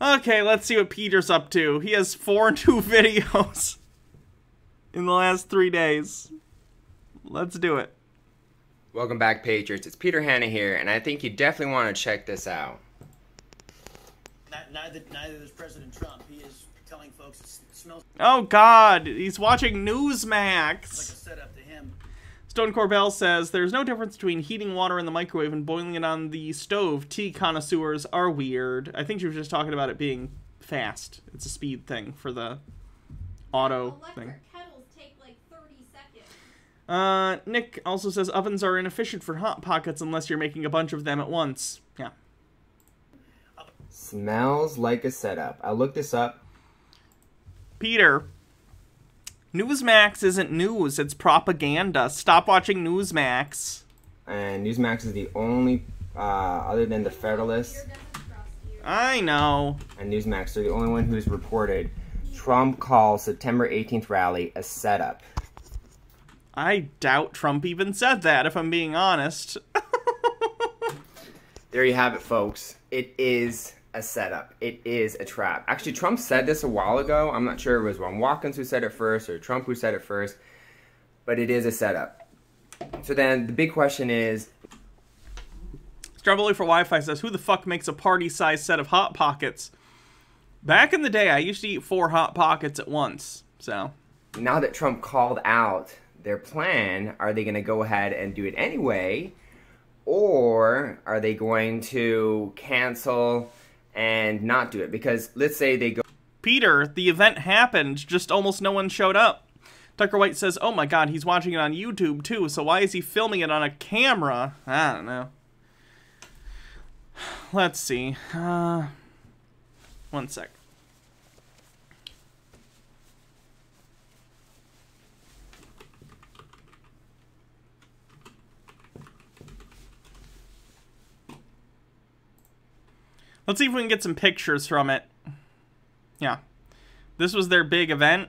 Okay, let's see what Peter's up to. He has 4 new videos in the last 3 days. Let's do it. Welcome back, Patriots. It's Peter Hanna here, and I think you definitely want to check this out. Neither does President Trump. He is telling folks it smells Oh, God. He's watching Newsmax. like a setup to him. Stone Corbell says, there's no difference between heating water in the microwave and boiling it on the stove. Tea connoisseurs are weird. I think she was just talking about it being fast. It's a speed thing for the auto thing. Electric kettles take like 30 seconds. Nick also says ovens are inefficient for Hot Pockets unless you're making a bunch of them at once. Yeah. Smells like a setup. I looked this up. Peter, Newsmax isn't news, it's propaganda. Stop watching Newsmax. And Newsmax is the only, other than the Federalist I know. and Newsmax, they're the only one who's reported Trump calls September 18th rally a setup. I doubt Trump even said that, if I'm being honest. There you have it, folks. It is a setup. It is a trap. Actually, Trump said this a while ago. I'm not sure if it was Ron Watkins who said it first or Trump who said it first, but it is a setup. So then the big question is... Strawberry for Wi-Fi says, who the fuck makes a party-sized set of Hot Pockets? Back in the day, I used to eat 4 Hot Pockets at once, so... Now that Trump called out their plan, are they going to go ahead and do it anyway? Or are they going to cancel and not do it? Because let's say they go... Peter, the event happened, just almost no one showed up. Tucker White says, oh my god, he's watching it on YouTube too, so why is he filming it on a camera? I don't know. Let's see. 1 sec. Let's see if we can get some pictures from it. Yeah. This was their big event.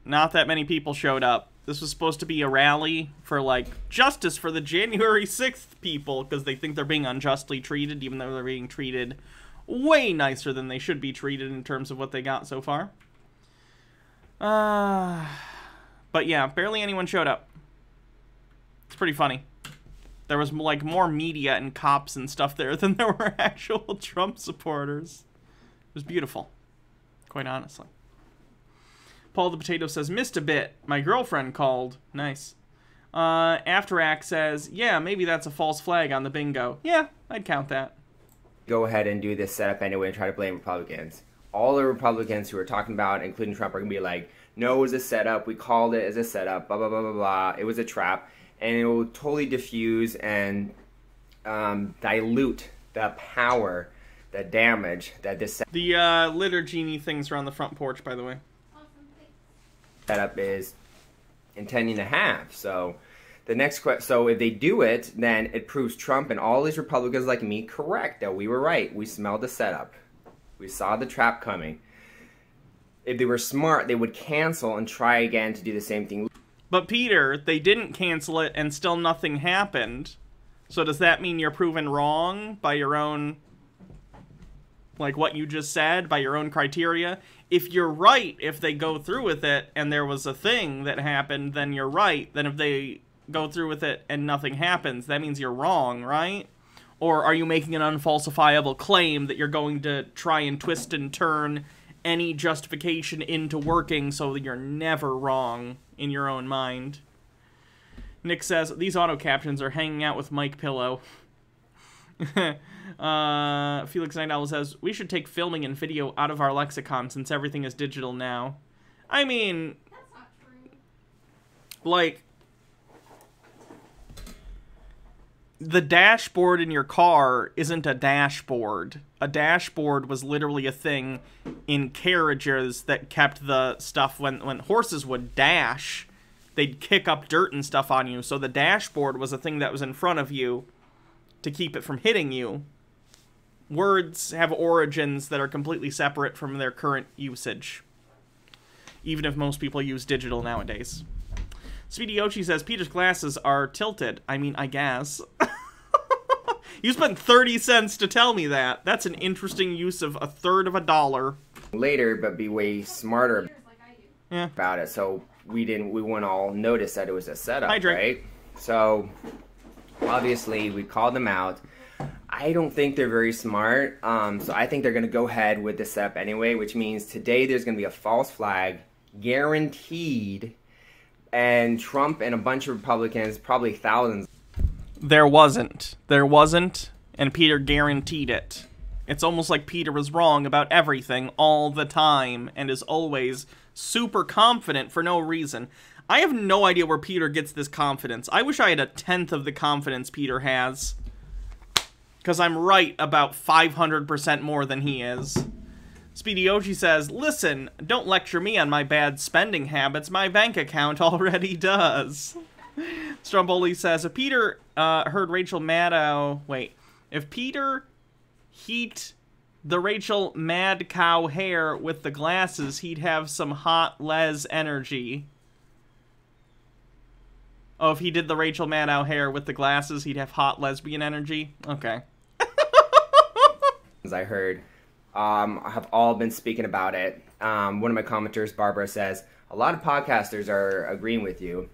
Not that many people showed up. This was supposed to be a rally for, like, justice for the January 6th people, because they think they're being unjustly treated, even though they're being treated way nicer than they should be treated in terms of what they got so far. But yeah, barely anyone showed up. It's pretty funny. There was, like, more media and cops and stuff there than there were actual Trump supporters. It was beautiful. Quite honestly. Paul the Potato says, missed a bit. My girlfriend called. Nice. Afterac says, yeah, maybe that's a false flag on the bingo. Yeah, I'd count that. Go ahead and do this setup anyway and try to blame Republicans. All the Republicans who are talking about, including Trump, are going to be like, no, it was a setup. We called it as a setup. Blah, blah, blah, blah, blah. It was a trap. And it will totally diffuse and dilute the power, the damage that this The litter genie things are on the front porch, by the way. setup is intending to have. So the next question, so if they do it, then it proves Trump and all these Republicans like me correct, that we were right. We smelled the setup. We saw the trap coming. If they were smart, they would cancel and try again to do the same thing. But Peter, they didn't cancel it and still nothing happened. So does that mean you're proven wrong by your own, like what you just said, by your own criteria? If you're right, if they go through with it and there was a thing that happened, then you're right. Then if they go through with it and nothing happens, that means you're wrong, right? Or are you making an unfalsifiable claim that you're going to try and twist and turn any justification into working so that you're never wrong in your own mind? Nick says, these auto captions are hanging out with Mike Pillow. Felix Night Owl says, we should take filming and video out of our lexicon since everything is digital now. I mean, That's not true. like, the dashboard in your car isn't a dashboard. A dashboard was literally a thing in carriages that kept the stuff when horses would dash, they'd kick up dirt and stuff on you. So the dashboard was a thing that was in front of you to keep it from hitting you. Words have origins that are completely separate from their current usage, even if most people use digital nowadays. Speedy Ochi says, Peter's glasses are tilted. I mean, I guess. You spent 30 cents to tell me that. That's an interesting use of a third of a dollar. Later, but be way smarter Yeah. about it. So we wouldn't all notice that it was a setup, Hi, Drake. right? So obviously we called them out. I don't think they're very smart. So I think they're going to go ahead with the setup anyway, which means today there's going to be a false flag, guaranteed, and Trump and a bunch of Republicans, probably thousands. There wasn't. There wasn't, and Peter guaranteed it. It's almost like Peter was wrong about everything all the time and is always super confident for no reason. I have no idea where Peter gets this confidence. I wish I had a tenth of the confidence Peter has. Because I'm right about 500% more than he is. Speedy Yoshi says, listen, don't lecture me on my bad spending habits. My bank account already does. Stromboli says, if Peter heard Rachel Maddow... Wait. If Peter heat the Rachel Mad Cow hair with the glasses, he'd have some hot les energy. Oh, if he did the Rachel Maddow hair with the glasses, he'd have hot lesbian energy? Okay. As I heard, have all been speaking about it. One of my commenters, Barbara, says a lot of podcasters are agreeing with you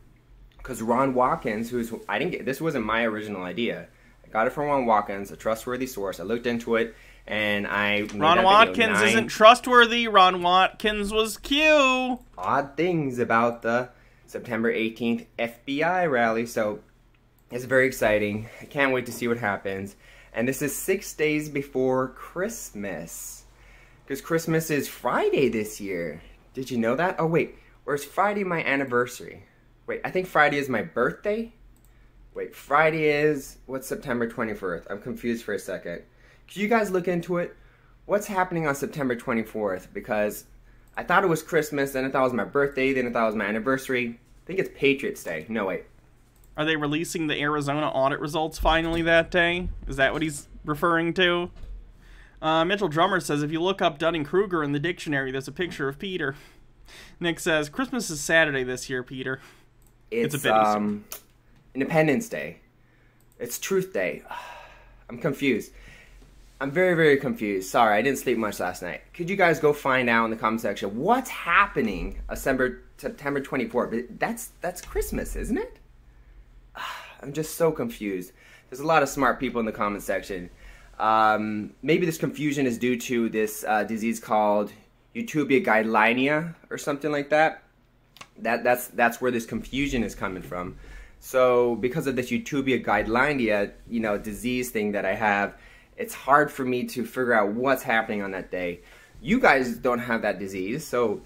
because Ron Watkins, this wasn't my original idea. I got it from Ron Watkins, a trustworthy source. I looked into it, and Ron Watkins isn't trustworthy. Ron Watkins was Q. Odd things about the September 18th FBI rally. So it's very exciting. I can't wait to see what happens. And this is 6 days before Christmas. Because Christmas is Friday this year. Did you know that? Oh, wait. Or is Friday my anniversary? Wait, I think Friday is my birthday? Wait, Friday is... What's September 21st? I'm confused for a second. Could you guys look into it? What's happening on September 24th? Because I thought it was Christmas, then I thought it was my birthday, then I thought it was my anniversary. I think it's Patriots Day. No, wait. Are they releasing the Arizona audit results finally that day? Is that what he's referring to? Mitchell Drummer says, if you look up Dunning-Kruger in the dictionary, there's a picture of Peter. Nick says, Christmas is Saturday this year, Peter. It's a bit easier. Independence Day. It's Truth Day. I'm confused. I'm very, very confused. Sorry, I didn't sleep much last night. Could you guys go find out in the comment section what's happening September 24th? That's Christmas, isn't it? I'm just so confused. There's a lot of smart people in the comment section. Maybe this confusion is due to this disease called Eutubia guidelinea or something like that. That's where this confusion is coming from. So because of this Eutubia guidelinea, disease thing that I have, it's hard for me to figure out what's happening on that day. You guys don't have that disease, so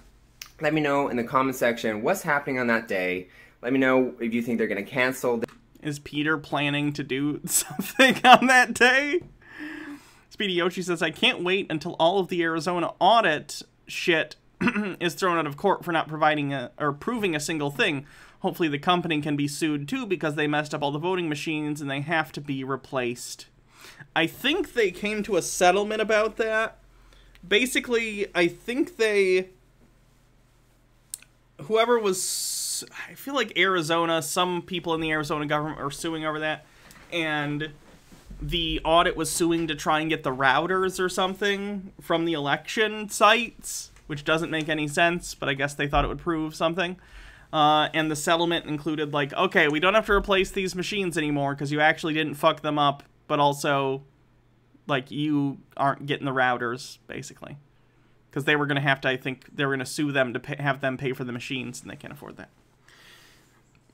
let me know in the comment section what's happening on that day. Let me know if you think they're going to cancel. Is Peter planning to do something on that day? Speedy Yoshi says, I can't wait until all of the Arizona audit shit is thrown out of court for not proving a single thing. Hopefully the company can be sued too because they messed up all the voting machines and they have to be replaced. I think they came to a settlement about that. Basically, I think whoever was, I feel like Arizona, some people in the Arizona government are suing over that, and the audit was suing to try and get the routers or something from the election sites, which doesn't make any sense, but I guess they thought it would prove something. And the settlement included, like, okay, we don't have to replace these machines anymore because you actually didn't fuck them up, but also, like, you aren't getting the routers, basically. Because they were going to have to, I think, they were going to sue them to have them pay for the machines, and they can't afford that.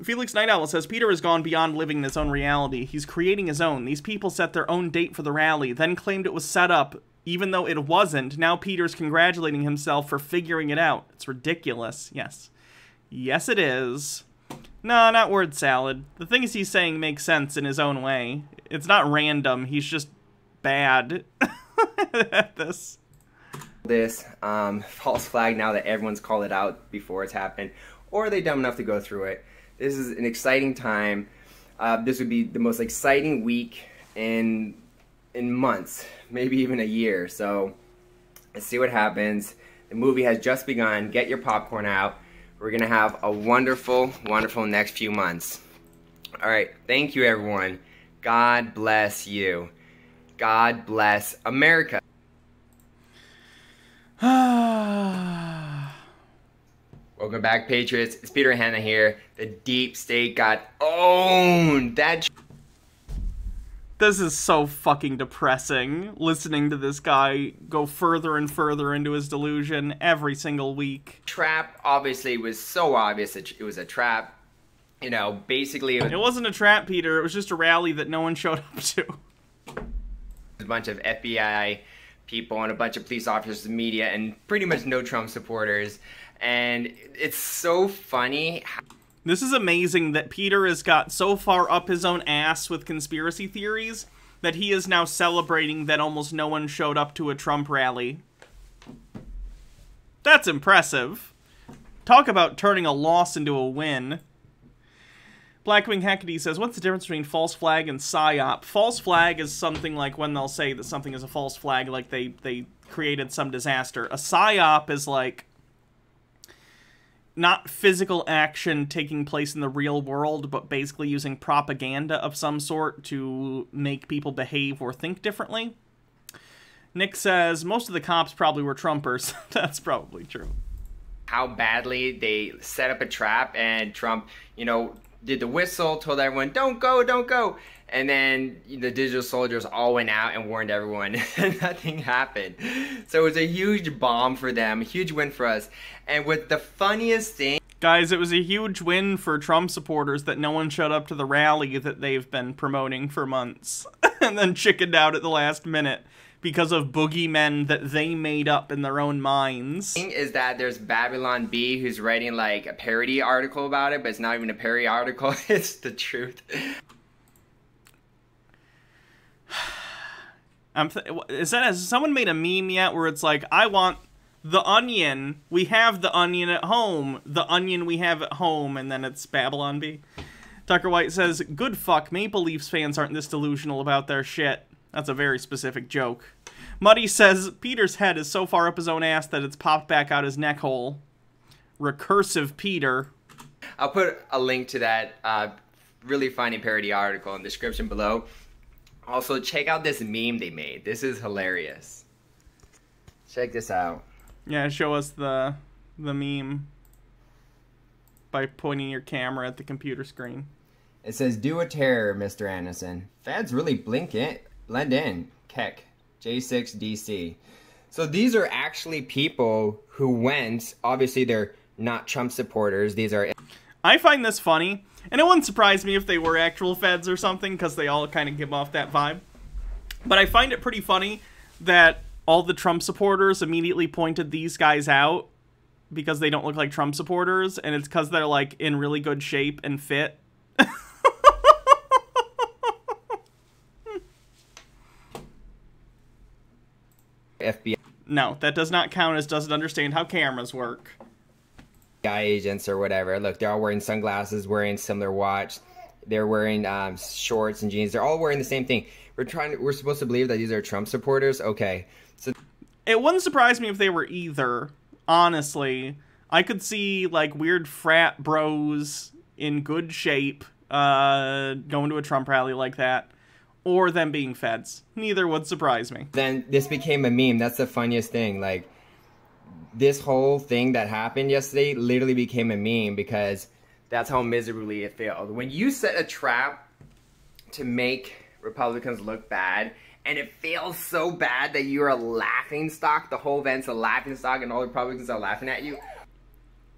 Felix Night Owl says, Peter has gone beyond living in his own reality. He's creating his own. These people set their own date for the rally, then claimed it was set up, even though it wasn't. Now Peter's congratulating himself for figuring it out. It's ridiculous. Yes. Yes, it is. No, not word salad. The things he's saying make sense in his own way. It's not random. He's just bad at this. This false flag now that everyone's called it out before it's happened, or are they dumb enough to go through it? This is an exciting time. This would be the most exciting week in months, maybe even a year. So let's see what happens. The movie has just begun. Get your popcorn out. We're gonna have a wonderful, wonderful next few months. All right, thank you everyone. God bless you. God bless America. Welcome back, Patriots. It's Peter Hanna here. The deep state got owned. This is so fucking depressing, listening to this guy go further and further into his delusion every single week. Trap obviously was so obvious that it was a trap. You know, basically... It wasn't a trap, Peter. It was just a rally that no one showed up to. A bunch of FBI people and a bunch of police officers and media and pretty much no Trump supporters. And it's so funny. This is amazing that Peter has got so far up his own ass with conspiracy theories that he is now celebrating that almost no one showed up to a Trump rally. That's impressive. Talk about turning a loss into a win. Blackwing Hecate says, what's the difference between false flag and psyop? False flag is something like when they'll say that something is a false flag, like they created some disaster. A psyop is like not physical action taking place in the real world, but basically using propaganda of some sort to make people behave or think differently. Nick says, most of the cops probably were Trumpers. That's probably true. How badly they set up a trap and Trump, you know, did the whistle, told everyone, don't go, don't go. And then the digital soldiers all went out and warned everyone and nothing happened. So it was a huge bomb for them, a huge win for us. And with the funniest thing... Guys, it was a huge win for Trump supporters that no one showed up to the rally that they've been promoting for months. And then chickened out at the last minute because of boogeymen that they made up in their own minds. The thing is that there's Babylon B who's writing like a parody article about it, but it's not even a parody article. It's the truth. Has someone made a meme yet where it's like, I want the onion, we have the onion at home, the onion we have at home, and then it's Babylon B. Tucker White says, good fuck, Maple Leafs fans aren't this delusional about their shit. That's a very specific joke. Muddy says, Peter's head is so far up his own ass that it's popped back out his neck hole. Recursive Peter. I'll put a link to that really funny parody article in the description below. Also, check out this meme they made. This is hilarious. Check this out. Yeah, show us the meme by pointing your camera at the computer screen. It says, do a terror, Mr. Anderson. Fads really blend in. Keck. J6DC. So these are actually people who went. Obviously, they're not Trump supporters. These are... I find this funny. And it wouldn't surprise me if they were actual feds or something, because they all kind of give off that vibe. But I find it pretty funny that all the Trump supporters immediately pointed these guys out because they don't look like Trump supporters, and it's because they're, like, in really good shape and fit. FBI No, that does not count as doesn't understand how cameras work. Agents or whatever. Look, they're all wearing sunglasses, wearing similar watch. They're wearing shorts and jeans. They're all wearing the same thing. We're supposed to believe that these are Trump supporters. Okay, so it wouldn't surprise me if they were either. Honestly, I could see like weird frat bros in good shape going to a Trump rally like that, or them being feds. Neither would surprise me. Then this became a meme. That's the funniest thing. Like, this whole thing that happened yesterday literally became a meme because that's how miserably it failed. When you set a trap to make Republicans look bad, and it fails so bad that you're a laughingstock, the whole event's a laughingstock, and all the Republicans are laughing at you.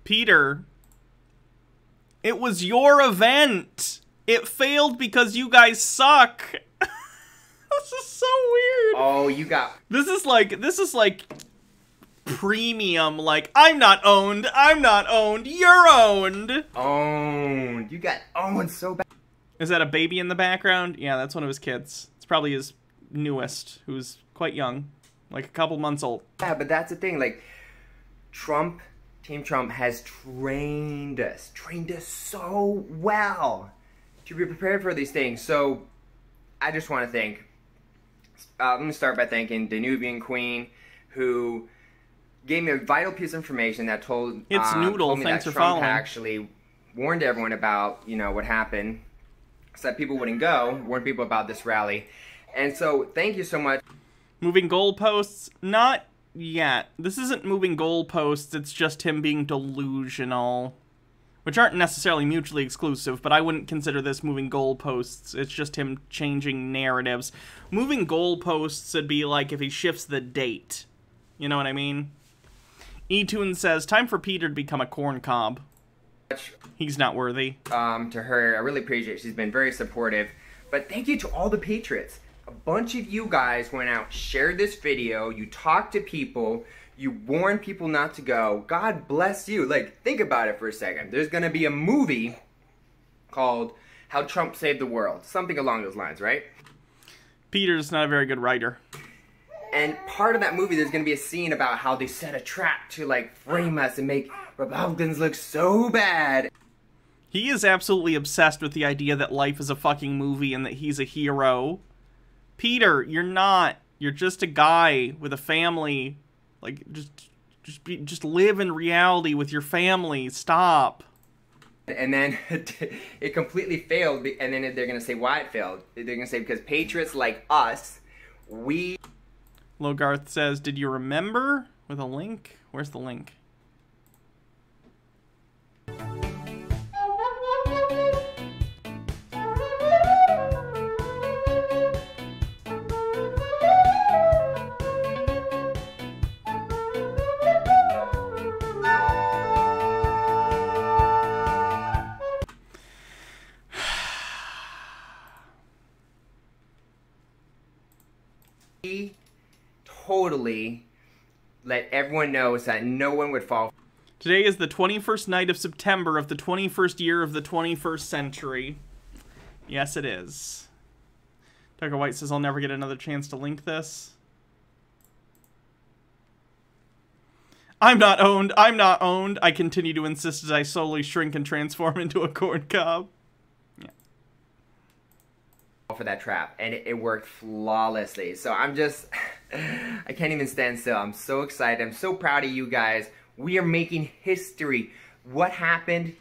Peter, it was your event. It failed because you guys suck. This is so weird. Oh, you got... This is like premium, like, I'm not owned, you're owned. Owned. You got owned so bad. Is that a baby in the background? Yeah, that's one of his kids. It's probably his newest, who's quite young, like a couple months old. Yeah, but that's the thing, like, Team Trump has trained us so well to be prepared for these things. So, I just want to thank, let me start by thanking the Nubian Queen, who gave me a vital piece of information that told Noodle. me Thanks that for Trump following. actually warned everyone about, you know, what happened, so that people wouldn't go, warned people about this rally. And so, thank you so much. Moving goalposts? Not yet. This isn't moving goalposts, it's just him being delusional. Which aren't necessarily mutually exclusive, but I wouldn't consider this moving goalposts. It's just him changing narratives. Moving goalposts would be like if he shifts the date. You know what I mean? E-Tune says, time for Peter to become a corn cob. He's not worthy. To her, I really appreciate it. She's been very supportive. But thank you to all the Patriots. A bunch of you guys went out, shared this video, you talked to people, you warned people not to go. God bless you. Like, think about it for a second. There's gonna be a movie called How Trump Saved the World. Something along those lines, right? Peter's not a very good writer. And part of that movie, there's gonna be a scene about how they set a trap to, like, frame us and make Republicans look so bad. He is absolutely obsessed with the idea that life is a fucking movie and that he's a hero. Peter, you're not. You're just a guy with a family. Like, just live in reality with your family. Stop. And then it completely failed, and then they're gonna say why it failed. They're gonna say because Patriots like us, we... Logarth says, did you remember? With a link? Where's the link? We totally let everyone know so that no one would fall. Today is the 21st night of September of the 21st year of the 21st century. Yes, it is. Tucker White says, I'll never get another chance to link this. I'm not owned. I'm not owned. I continue to insist as I slowly shrink and transform into a corn cob. For that trap, and it worked flawlessly. So I'm just, I can't even stand still. I'm so excited. I'm so proud of you guys. We are making history. What happened?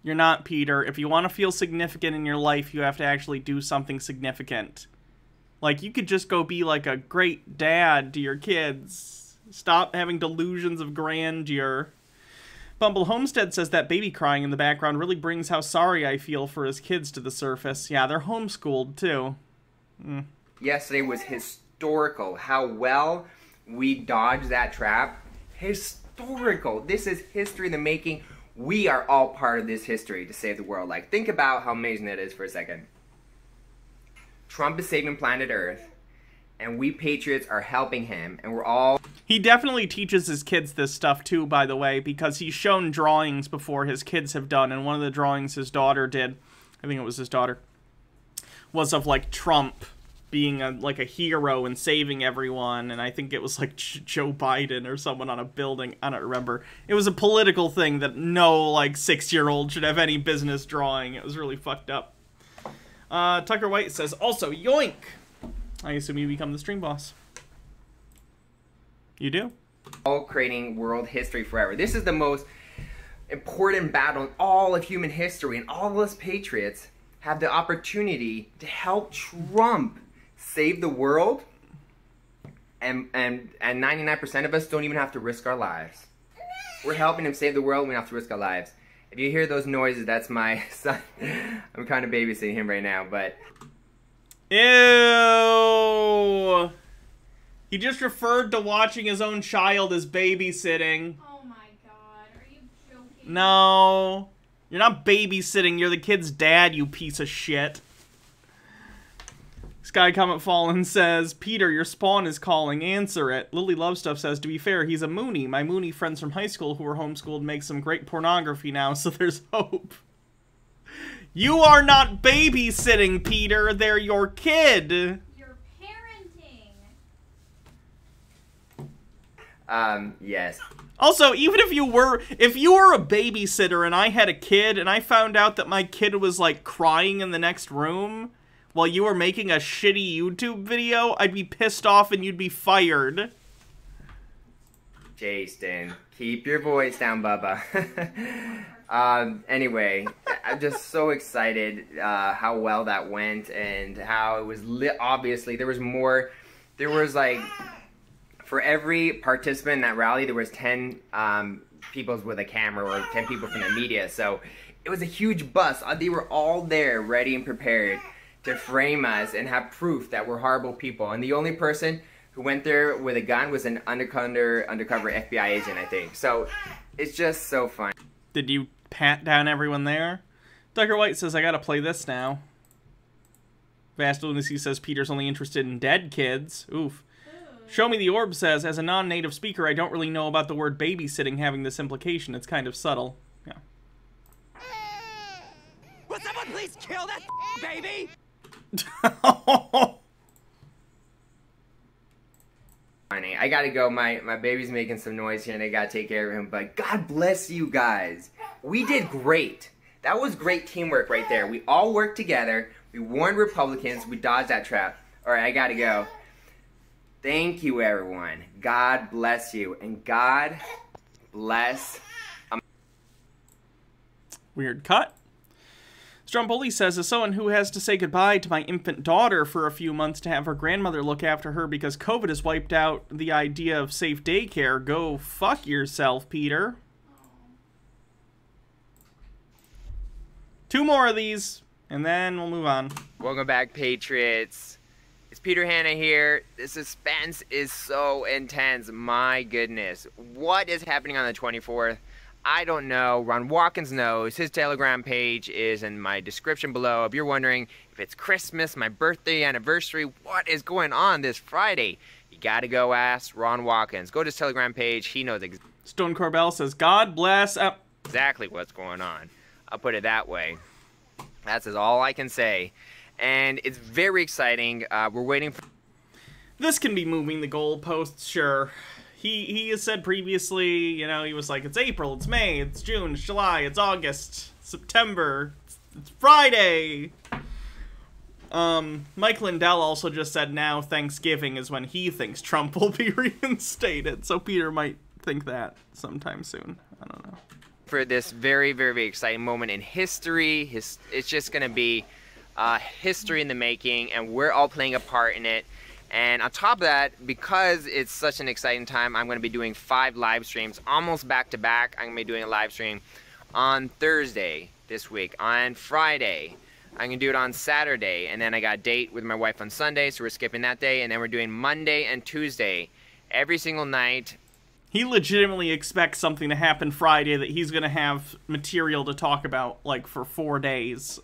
You're not, Peter. If you want to feel significant in your life, you have to actually do something significant. Like, you could just go be like a great dad to your kids. Stop having delusions of grandeur. Bumble Homestead says that baby crying in the background really brings how sorry I feel for his kids to the surface. Yeah, they're homeschooled, too. Yesterday was historical. How well we dodged that trap. Historical. This is history in the making. We are all part of this history to save the world. Like, think about how amazing that is for a second. Trump is saving planet Earth, and we Patriots are helping him, and we're all... He definitely teaches his kids this stuff, too, by the way, because he's shown drawings before his kids have done, and one of the drawings his daughter did, I think it was his daughter, was of, like, Trump being, like, a hero and saving everyone, and I think it was, like, Joe Biden or someone on a building, I don't remember. It was a political thing that no, like, 6-year-old should have any business drawing. It was really fucked up. Tucker White says, also, yoink! I assume you become the stream boss. You do? All creating world history forever. This is the most important battle in all of human history, and all of us Patriots have the opportunity to help Trump save the world, and 99% of us don't even have to risk our lives. We're helping him save the world, we don't have to risk our lives. If you hear those noises, that's my son. I'm kind of babysitting him right now, but... Ew! He just referred to watching his own child as babysitting. Oh my god, are you joking? No. You're not babysitting, you're the kid's dad, you piece of shit. Sky Comet Fallen says, Peter, your spawn is calling, answer it. Lily Lovestuff says, to be fair, he's a Mooney. My Mooney friends from high school who were homeschooled make some great pornography now, so there's hope. You are not babysitting, Peter, they're your kid. You're parenting. Yes. Also, even if you were a babysitter and I had a kid and I found out that my kid was, like, crying in the next room while you were making a shitty YouTube video, I'd be pissed off and you'd be fired. Jason, keep your voice down, Bubba. Anyway, I'm just so excited how well that went and how it was lit. Obviously, there was more. There was like, for every participant in that rally, there was 10 people with a camera or 10 people from the media. So it was a huge bus. They were all there, ready and prepared to frame us and have proof that we're horrible people. And the only person who went there with a gun was an undercover FBI agent, I think. So it's just so fun. Did you pat down everyone there? Tucker White says, I gotta play this now. Vast Lunacy says, Peter's only interested in dead kids. Oof. Show Me the Orb says, as a non-native speaker, I don't really know about the word babysitting having this implication. It's kind of subtle. Yeah. Will someone please kill that baby? Funny. I gotta go. My baby's making some noise here and I gotta take care of him. But God bless you guys. We did great. That was great teamwork right there. We all worked together. We warned Republicans. We dodged that trap. Alright, I gotta go. Thank you, everyone. God bless you. And God bless... Weird cut. Stromboli says, as someone who has to say goodbye to my infant daughter for a few months to have her grandmother look after her because COVID has wiped out the idea of safe daycare, go fuck yourself, Peter. 2 more of these, and then we'll move on. Welcome back, Patriots. It's Peter Hanna here. The suspense is so intense. My goodness. What is happening on the 24th? I don't know. Ron Watkins knows. His Telegram page is in my description below. If you're wondering if it's Christmas, my birthday, anniversary, what is going on this Friday, you gotta go ask Ron Watkins. Go to his Telegram page. He knows Stone Corbell says, God bless... exactly what's going on. I'll put it that way. That's all I can say. And it's very exciting. We're waiting for... This can be moving the goalposts, sure. He has said previously, you know, he was like, it's April, it's May, it's June, it's July, it's August, September, it's Friday. Mike Lindell also just said now Thanksgiving is when he thinks Trump will be reinstated. So Peter might think that sometime soon. I don't know. For this very, very, very exciting moment in history. It's just going to be history in the making, and we're all playing a part in it. And on top of that, because it's such an exciting time, I'm going to be doing 5 live streams, almost back to back. I'm going to be doing a live stream on Thursday this week, on Friday. I'm going to do it on Saturday, and then I got a date with my wife on Sunday, so we're skipping that day, and then we're doing Monday and Tuesday, every single night. He legitimately expects something to happen Friday that he's going to have material to talk about, like, for 4 days.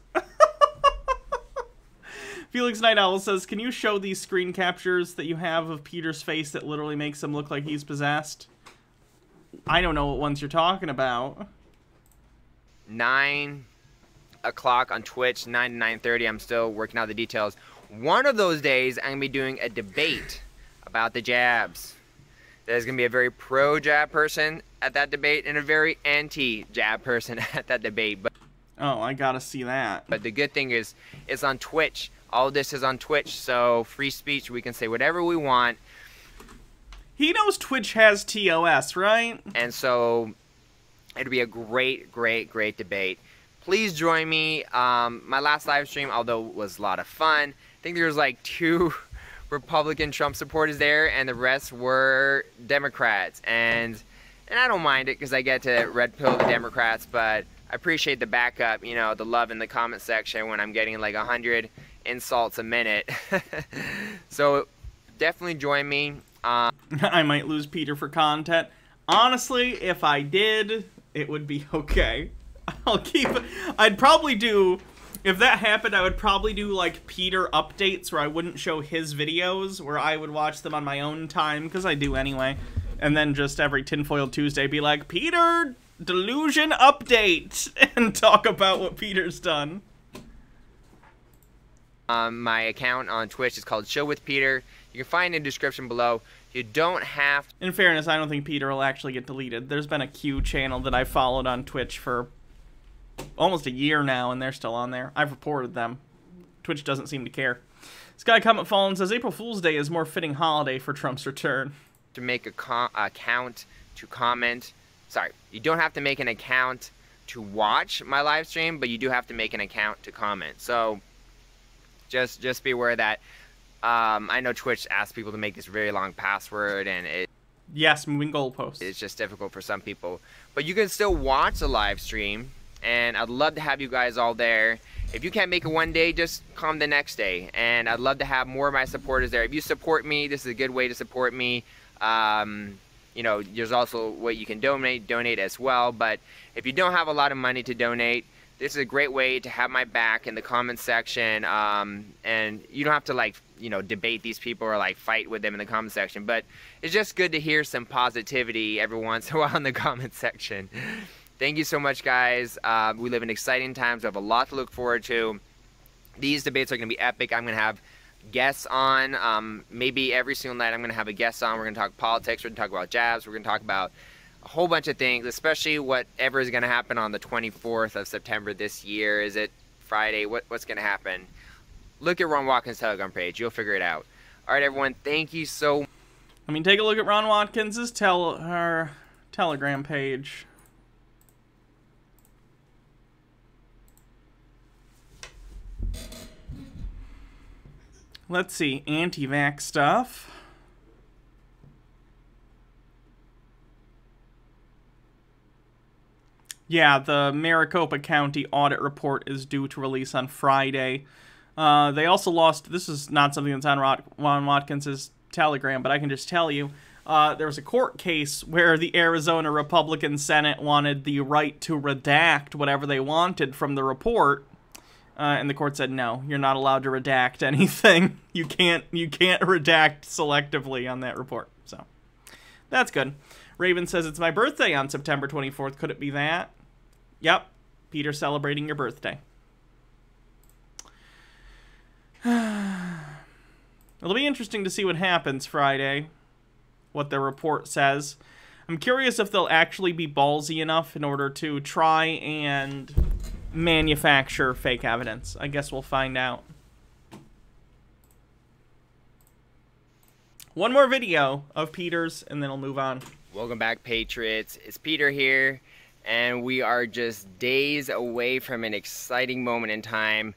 Felix Night Owl says, can you show these screen captures that you have of Peter's face that literally makes him look like he's possessed? I don't know what ones you're talking about. 9 o'clock on Twitch, 9 to 9:30. I'm still working out the details. One of those days, I'm going to be doing a debate about the jabs. There's going to be a very pro-jab person at that debate and a very anti-jab person at that debate. But oh, I gotta see that. But the good thing is, it's on Twitch. All this is on Twitch, so free speech, we can say whatever we want. He knows Twitch has TOS, right? And so, it'll be a great, great, great debate. Please join me. My last live stream, although was a lot of fun, I think there was like 2 Republican Trump supporters there, and the rest were Democrats. And I don't mind it, because I get to red pill the Democrats, but I appreciate the backup, you know, the love in the comment section when I'm getting like 100 insults a minute. So definitely join me. I might lose Peter for content. Honestly, if I did, it would be okay. I'll keep it. I'd probably do, if that happened, I would probably do like Peter updates where I wouldn't show his videos, where I would watch them on my own time, because I do anyway. And then just every Tinfoil Tuesday be like, Peter Delusion update, and talk about what Peter's done. My account on Twitch is called Chill with Peter. You can find it in the description below. You don't have to. In fairness, I don't think Peter will actually get deleted. There's been a Q channel that I followed on Twitch for almost a year now, and they're still on there. I've reported them. Twitch doesn't seem to care. Sky Comet Fallen says, April Fool's Day is more fitting holiday for Trump's return. To make a account to comment. Sorry, you don't have to make an account to watch my live stream, but you do have to make an account to comment. So just be aware that I know Twitch asks people to make this very long password, and Yes, moving goalposts. it's just difficult for some people. But you can still watch the live stream, and I'd love to have you guys all there. If you can't make it one day, just come the next day. And I'd love to have more of my supporters there. If you support me, this is a good way to support me. You know, there's also a way you can donate as well. But if you don't have a lot of money to donate, this is a great way to have my back in the comment section. And you don't have to, like, you know, debate these people or like fight with them in the comment section. But it's just good to hear some positivity every once in a while in the comment section. Thank you so much, guys. We live in exciting times. We have a lot to look forward to. These debates are going to be epic. I'm going to have guests on. Maybe every single night I'm going to have a guest on. We're going to talk politics. We're going to talk about jabs. We're going to talk about a whole bunch of things, especially whatever is going to happen on the 24th of September this year. Is it Friday? What's going to happen? Look at Ron Watkins' Telegram page. You'll figure it out. All right, everyone. Thank you so much. I mean, take a look at Ron Watkins' Telegram page. Let's see, anti-vax stuff. Yeah, the Maricopa County audit report is due to release on Friday. They also lost, this is not something that's on Ron Watkins' Telegram, but I can just tell you, there was a court case where the Arizona Republican Senate wanted the right to redact whatever they wanted from the report. And the court said, no, you're not allowed to redact anything. You can't redact selectively on that report. So, that's good. Raven says, it's my birthday on September 24th. Could it be that? Yep. Peter celebrating your birthday. It'll be interesting to see what happens Friday. What the report says. I'm curious if they'll actually be ballsy enough in order to try and manufacture fake evidence. I guess we'll find out. One more video of Peter's, and then I'll move on. Welcome back, Patriots. It's Peter here, and we are just days away from an exciting moment in time.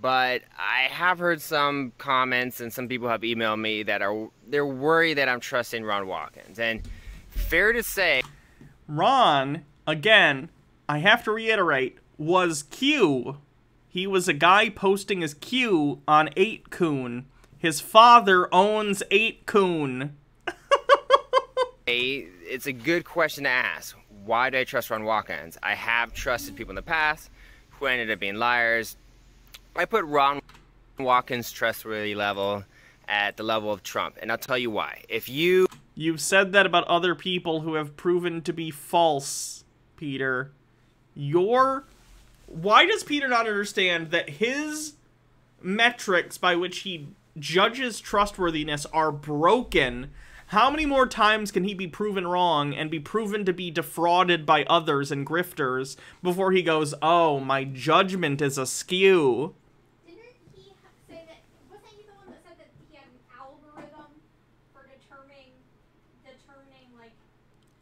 But I have heard some comments, and some people have emailed me that they're worried that I'm trusting Ron Watkins. And fair to say, Ron, again, I have to reiterate, was Q. He was a guy posting his Q on 8kun. His father owns 8kun. It's a good question to ask. Why do I trust Ron Watkins? I have trusted people in the past who ended up being liars. I put Ron Watkins' trustworthy level at the level of Trump, and I'll tell you why. You've said that about other people who have proven to be false, Peter. Why does Peter not understand that his metrics by which he judges trustworthiness are broken? How many more times can he be proven wrong and be proven to be defrauded by others and grifters before he goes, oh, my judgment is askew? Didn't he say that, wasn't he the one that said that he had an algorithm for determining like...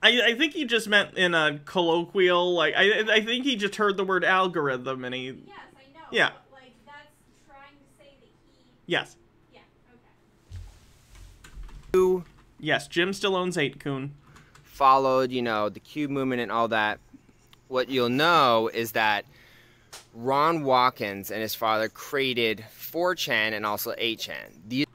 I think he just meant in a colloquial, like, I think he just heard the word algorithm and he... Yes, I know. Yeah. But, like, that's trying to say that he... Yes. Yeah, okay. Yes, Jim still owns 8kun. Followed, you know, the Q movement and all that, what you'll know is that Ron Watkins and his father created 4chan and also 8chan.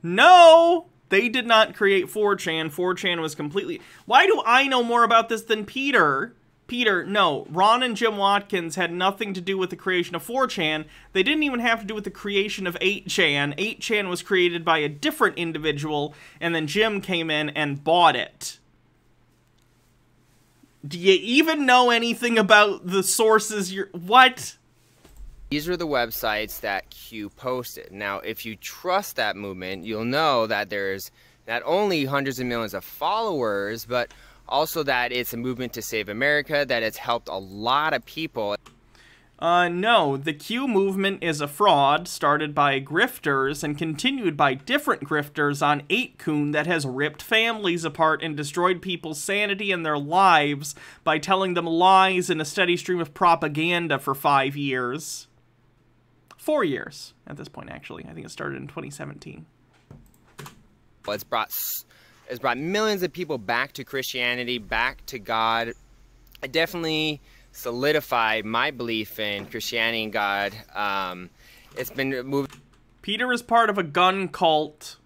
No! They did not create 4chan. 4chan was completely... Why do I know more about this than Peter? Peter, no. Ron and Jim Watkins had nothing to do with the creation of 4chan. They didn't even have to do with the creation of 8chan. 8chan was created by a different individual, and then Jim came in and bought it. Do you even know anything about the sources you're... What? These are the websites that Q posted. Now, if you trust that movement, you'll know that there's not only hundreds of millions of followers, but also that it's a movement to save America, that it's helped a lot of people. No, the Q movement is a fraud started by grifters and continued by different grifters on 8kun that has ripped families apart and destroyed people's sanity and their lives by telling them lies in a steady stream of propaganda for 5 years. 4 years at this point, actually. I think it started in 2017. Well, it's brought millions of people back to Christianity, back to God. It definitely solidified my belief in Christianity and God. It's been moved. Peter is part of a gun cult.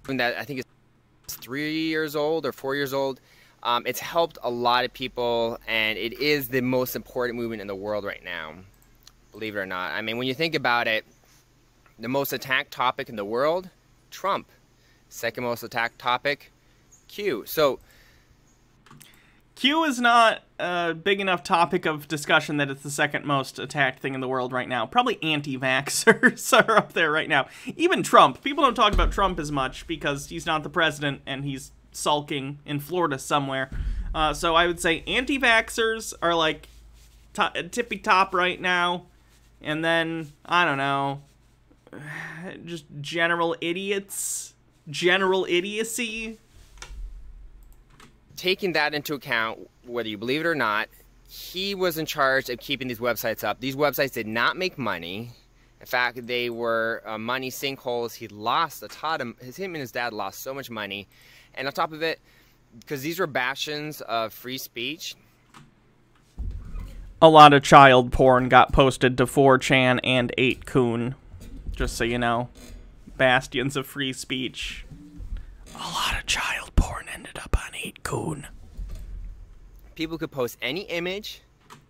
That I think it's 3 years old or 4 years old. It's helped a lot of people, and it is the most important movement in the world right now. Believe it or not. I mean, when you think about it, the most attacked topic in the world, Trump. Second most attacked topic, Q. So Q is not a big enough topic of discussion that it's the second most attacked thing in the world right now. Probably anti-vaxxers are up there right now. Even Trump. People don't talk about Trump as much because he's not the president and he's sulking in Florida somewhere. So I would say anti-vaxxers are like tippy top right now. And then, I don't know, just general idiots. General idiocy. Taking that into account, whether you believe it or not, he was in charge of keeping these websites up. These websites did not make money. In fact, they were money sinkholes. He lost a ton of, him and his dad lost so much money. And on top of it, because these were bastions of free speech. A lot of child porn got posted to 4chan and 8kun. Just so you know. Bastions of free speech. A lot of child porn ended up on 8kun. People could post any image.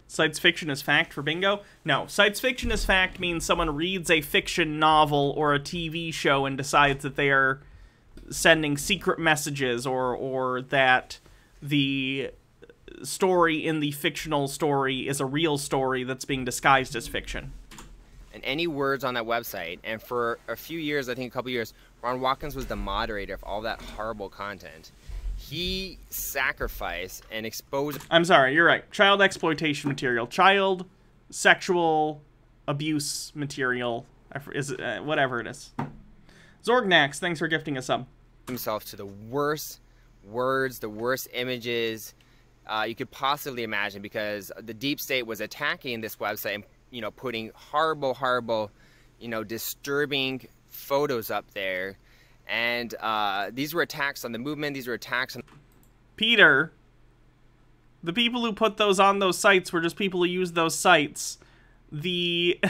Science fiction is fact for bingo? No, science fiction is fact means someone reads a fiction novel or a TV show and decides that they are sending secret messages or that the story in the fictional story is a real story that's being disguised as fiction. And any words on that website. And for a few years, I think a couple years, Ron Watkins was the moderator of all that horrible content. He sacrificed and exposed... I'm sorry, you're right. Child exploitation material. Child sexual abuse material. Whatever it is. Zorgnax, thanks for gifting a sub. ...himself to the worst words, the worst images you could possibly imagine, because the deep state was attacking this website and, you know, putting horrible, you know, disturbing photos up there. And these were attacks on the movement. These were attacks on... Peter, the people who put those on those sites were just people who used those sites. The...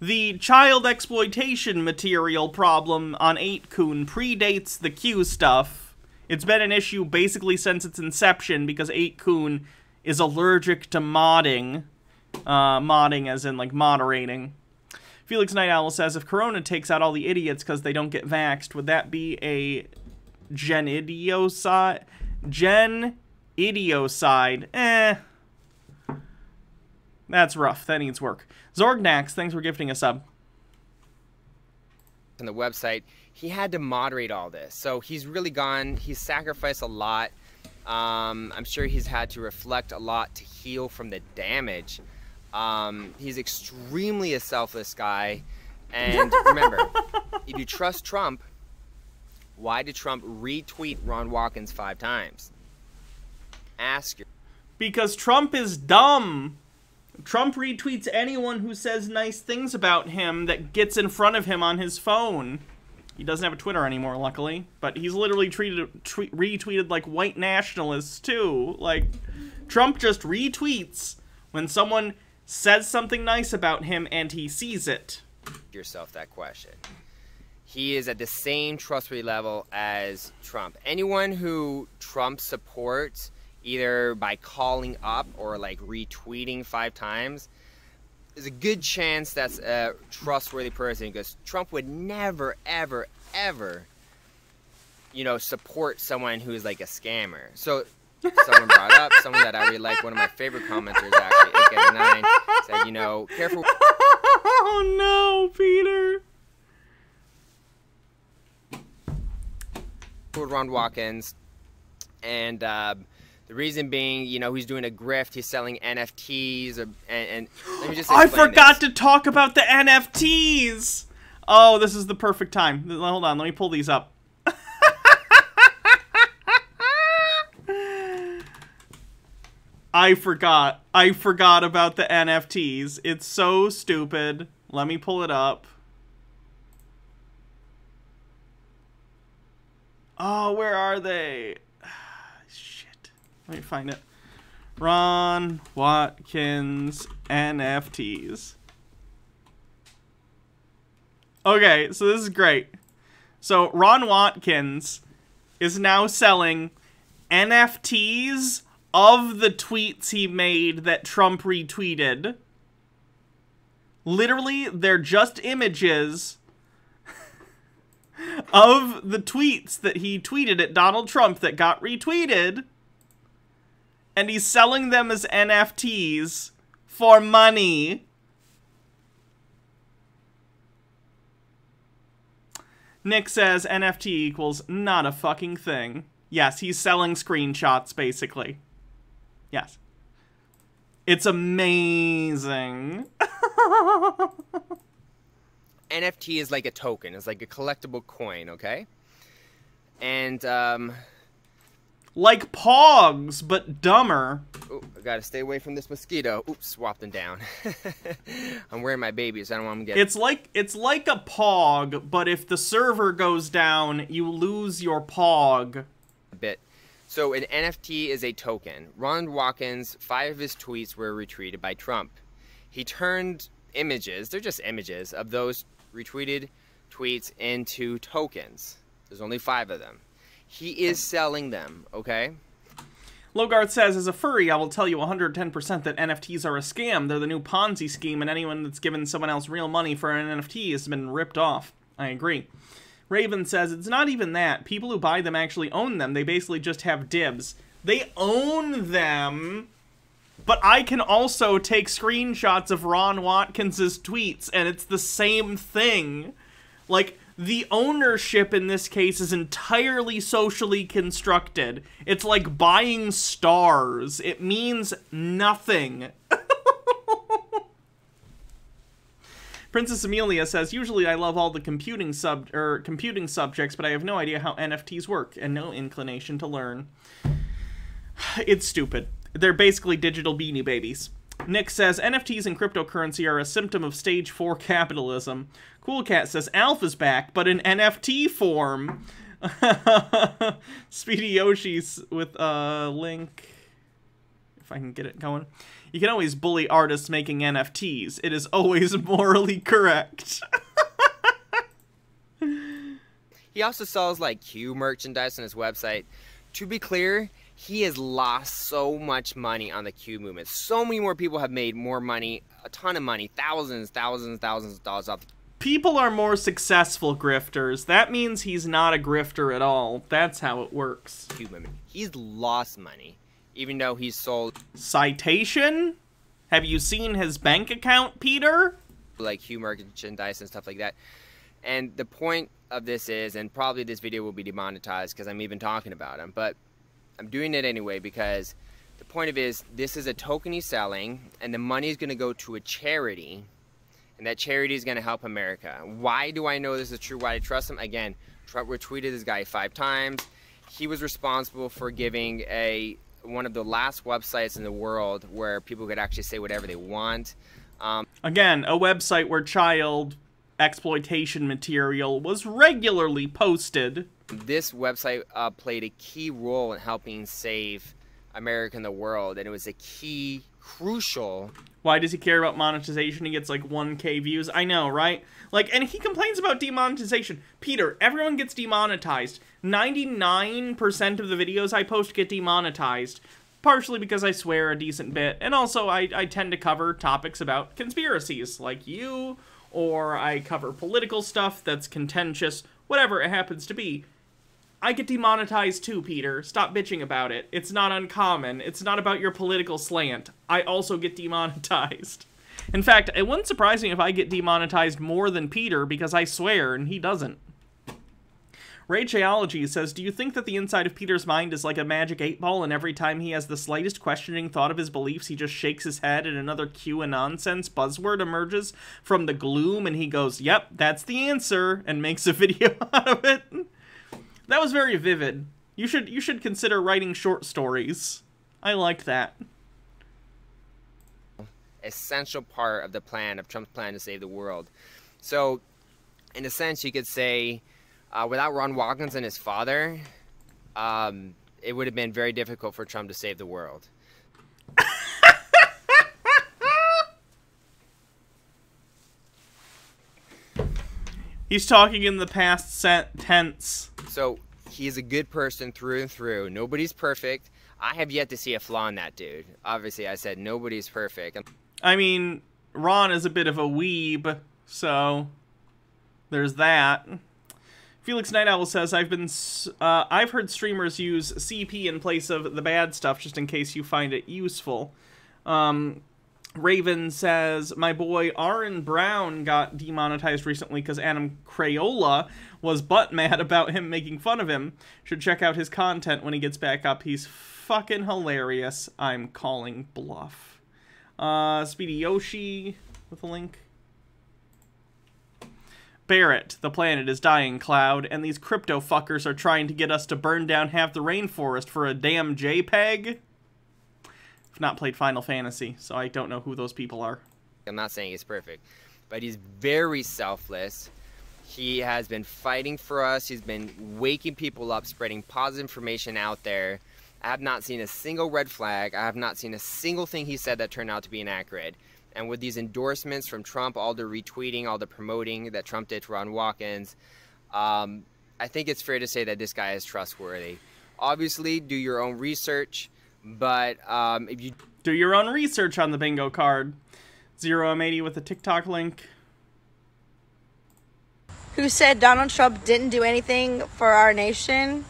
The child exploitation material problem on 8kun predates the Q stuff. It's been an issue basically since its inception because 8kun is allergic to modding. Modding as in, like, moderating. Felix Night Owl says, if Corona takes out all the idiots because they don't get vaxxed, would that be a genidiocide? Genidiocide. That's rough. That needs work. Zorgnax, thanks for gifting a sub. On the website, he had to moderate all this. So he's really gone. He's sacrificed a lot. I'm sure he's had to reflect a lot to heal from the damage. He's extremely a selfless guy. And remember, if you trust Trump, why did Trump retweet Ron Watkins 5 times? Ask your... Because Trump is dumb. Trump retweets anyone who says nice things about him that gets in front of him on his phone. He doesn't have a Twitter anymore, luckily. But he's literally retweeted like white nationalists, too. Like, Trump just retweets when someone says something nice about him and he sees it. Yourself that question. He is at the same trustworthy level as Trump. Anyone who Trump supports, either by calling up or like retweeting 5 times, there's a good chance that's a trustworthy person, because Trump would never, ever, ever, you know, support someone who is like a scammer. So someone brought up, someone that I really like, one of my favorite commenters actually, 889, said, you know, careful. Oh no, Peter. Ron Watkins, and The reason being, you know, he's doing a grift. He's selling NFTs, and let me just I explain forgot this. to talk about the NFTs. Oh, this is the perfect time. Hold on, let me pull these up. I forgot about the NFTs. It's so stupid. Let me pull it up. Oh, where are they? Shit. Let me find it. Ron Watkins NFTs. Okay, so this is great. So Ron Watkins is now selling NFTs of the tweets he made that Trump retweeted. Literally, they're just images of the tweets that he tweeted at Donald Trump that got retweeted. And he's selling them as NFTs for money. Nick says NFT equals not a fucking thing. Yes, he's selling screenshots, basically. Yes. It's amazing. NFT is like a token. It's like a collectible coin, okay? And, like Pogs, but dumber. oh, I gotta stay away from this mosquito. Oops, swapped them down. I'm wearing my babies. I don't want them to get... It's like a Pog, but if the server goes down, you lose your Pog. A bit. So an NFT is a token. Ron Watkins, 5 of his tweets were retweeted by Trump. He turned images, they're just images, of those retweeted tweets into tokens. There's only 5 of them. He is selling them, okay? Logart says, as a furry, I will tell you 110% that NFTs are a scam. They're the new Ponzi scheme, and anyone that's given someone else real money for an NFT has been ripped off. I agree. Raven says, it's not even that. People who buy them actually own them. They basically just have dibs. They own them, but I can also take screenshots of Ron Watkins's tweets, and it's the same thing. Like, the ownership in this case is entirely socially constructed. It's like buying stars. It means nothing. Princess Amelia says, usually I love all the computing subjects, but I have no idea how NFTs work and no inclination to learn. It's stupid. They're basically digital Beanie Babies. Nick says, NFTs and cryptocurrency are a symptom of stage 4 capitalism. Cool Cat says, Alpha's back, but in NFT form. Speedy Yoshi's with a link. If I can get it going. You can always bully artists making NFTs. It is always morally correct. He also sells, like, Q merchandise on his website. To be clear, he has lost so much money on the Q movement. So many more people have made more money, a ton of money, thousands of dollars off. People are more successful grifters. That means he's not a grifter at all. That's how it works. Q movement. He's lost money, even though he's sold... Citation? Have you seen his bank account, Peter? Like Q merchandise and stuff like that. And the point of this is, and probably this video will be demonetized because I'm even talking about him, but I'm doing it anyway because the point of it is, this is a token he's selling, and the money is going to go to a charity, and that charity is going to help America. Why do I know this is true? Why I trust him? Again, Trump retweeted this guy 5 times. He was responsible for giving one of the last websites in the world where people could actually say whatever they want. Again, a website where child exploitation material was regularly posted. This website played a key role in helping save America and the world, and it was a key, crucial... Why does he care about monetization? He gets like 1K views. I know, right? Like, and he complains about demonetization. Peter, everyone gets demonetized. 99% of the videos I post get demonetized. Partially because I swear a decent bit. And also, I tend to cover topics about conspiracies, like you, or I cover political stuff that's contentious, whatever it happens to be. I get demonetized too, Peter. Stop bitching about it. It's not uncommon. It's not about your political slant. I also get demonetized. In fact, it wouldn't surprise me if I get demonetized more than Peter because I swear and he doesn't. Ray Geology says, do you think that the inside of Peter's mind is like a magic 8-ball, and every time he has the slightest questioning thought of his beliefs, he just shakes his head and another QAnonsense buzzword emerges from the gloom, and he goes, yep, that's the answer, and makes a video out of it? That was very vivid. You should consider writing short stories. I liked that. Essential part of the plan, of Trump's plan to save the world. So, in a sense, you could say, without Ron Watkins and his father, it would have been very difficult for Trump to save the world. He's talking in the past tense. So, he's a good person through and through. Nobody's perfect. I have yet to see a flaw in that dude. Obviously, I said nobody's perfect. I mean, Ron is a bit of a weeb, so there's that. Felix Night Owl says, I've heard streamers use CP in place of the bad stuff, just in case you find it useful. Raven says, my boy Aaron Brown got demonetized recently because Adam Crayola was butt mad about him making fun of him. Should check out his content when he gets back up. He's fucking hilarious. I'm calling bluff. Speedy Yoshi with a link. Barrett, the planet is dying, Cloud, and these crypto fuckers are trying to get us to burn down half the rainforest for a damn JPEG? I've not played Final Fantasy, so I don't know who those people are. I'm not saying he's perfect, but he's very selfless. He has been fighting for us. He's been waking people up, spreading positive information out there. I have not seen a single red flag. I have not seen a single thing he said that turned out to be inaccurate. And with these endorsements from Trump, all the retweeting, all the promoting that Trump did to Ron Watkins, I think it's fair to say that this guy is trustworthy. Obviously, do your own research, but if you... Do your own research on the bingo card. 0M80 with a TikTok link. Who said Donald Trump didn't do anything for our nation?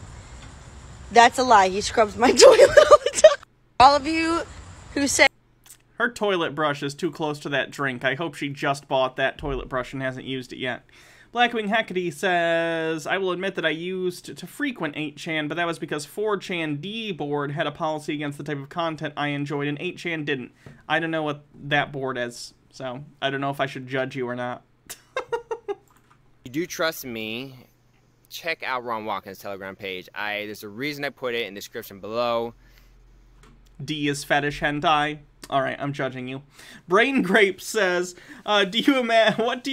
That's a lie. He scrubs my toilet all the time. All of you who said... Her toilet brush is too close to that drink. I hope she just bought that toilet brush and hasn't used it yet. Blackwing Hecate says, I will admit that I used to frequent 8chan, but that was because 4chan D board had a policy against the type of content I enjoyed, and 8chan didn't. I don't know what that board is, so I don't know if I should judge you or not. You do trust me, check out Ron Watkins' Telegram page. There's a reason I put it in the description below. D is fetish hentai. Alright, I'm judging you. Brain Grape says, what do you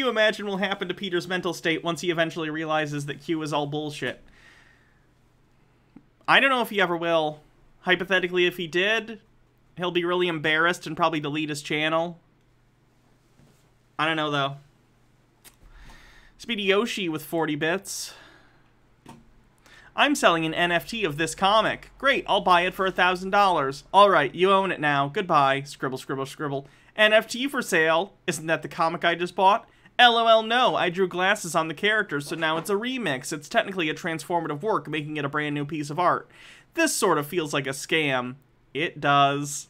imagine will happen to Peter's mental state once he eventually realizes that Q is all bullshit? I don't know if he ever will. Hypothetically, if he did, he'll be really embarrassed and probably delete his channel. I don't know, though. Speedy Yoshi with 40 bits. I'm selling an NFT of this comic. Great, I'll buy it for $1,000. Alright, you own it now. Goodbye. Scribble, scribble, scribble. NFT for sale. Isn't that the comic I just bought? LOL, no. I drew glasses on the characters, so now it's a remix. It's technically a transformative work, making it a brand new piece of art. This sort of feels like a scam. It does.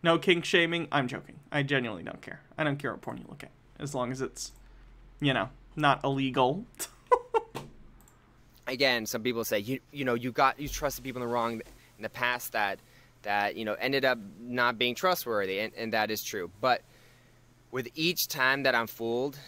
No kink shaming. I'm joking. I genuinely don't care. I don't care what porn you look at. As long as it's, you know, not illegal. Again, some people say you trusted people in the past that ended up not being trustworthy, and that is true. But with each time that I'm fooled,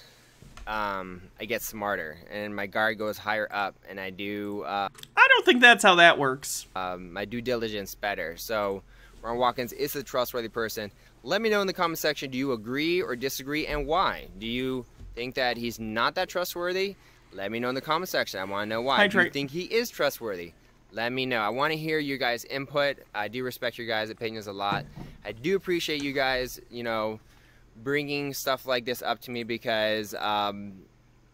I get smarter and my guard goes higher up, and I do. I don't think that's how that works. My due diligence better. So Ron Watkins is a trustworthy person. Let me know in the comment section. Do you agree or disagree, and why? Do you think that he's not that trustworthy? Let me know in the comment section. I want to know why. Do you think he is trustworthy? Let me know. I want to hear you guys' input. I do respect your guys' opinions a lot. I do appreciate you guys, bringing stuff like this up to me, because I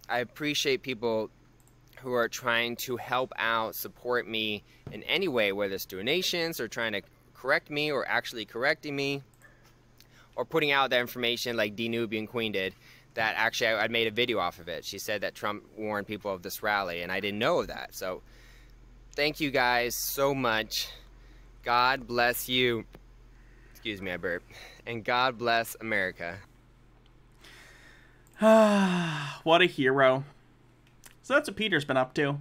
appreciate people who are trying to help out, support me in any way, whether it's donations or trying to correct me or actually correcting me or putting out that information like D-Nubian Queen did. That actually I made a video off of it. She said that Trump warned people of this rally, and I didn't know of that. So thank you guys so much. God bless you. Excuse me, I burped. And God bless America. What a hero. So that's what Peter's been up to.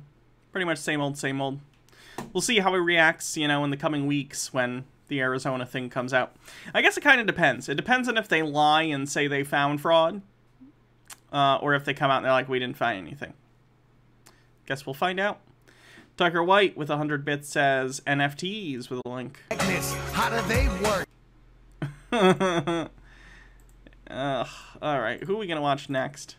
Pretty much same old, same old. We'll see how he reacts, you know, in the coming weeks when the Arizona thing comes out. I guess it kind of depends. It depends on if they lie and say they found fraud, or if they come out and they're like, we didn't find anything. Guess we'll find out. Tucker White with 100 bits says NFTs with a link. How do they work? Alright, who are we going to watch next?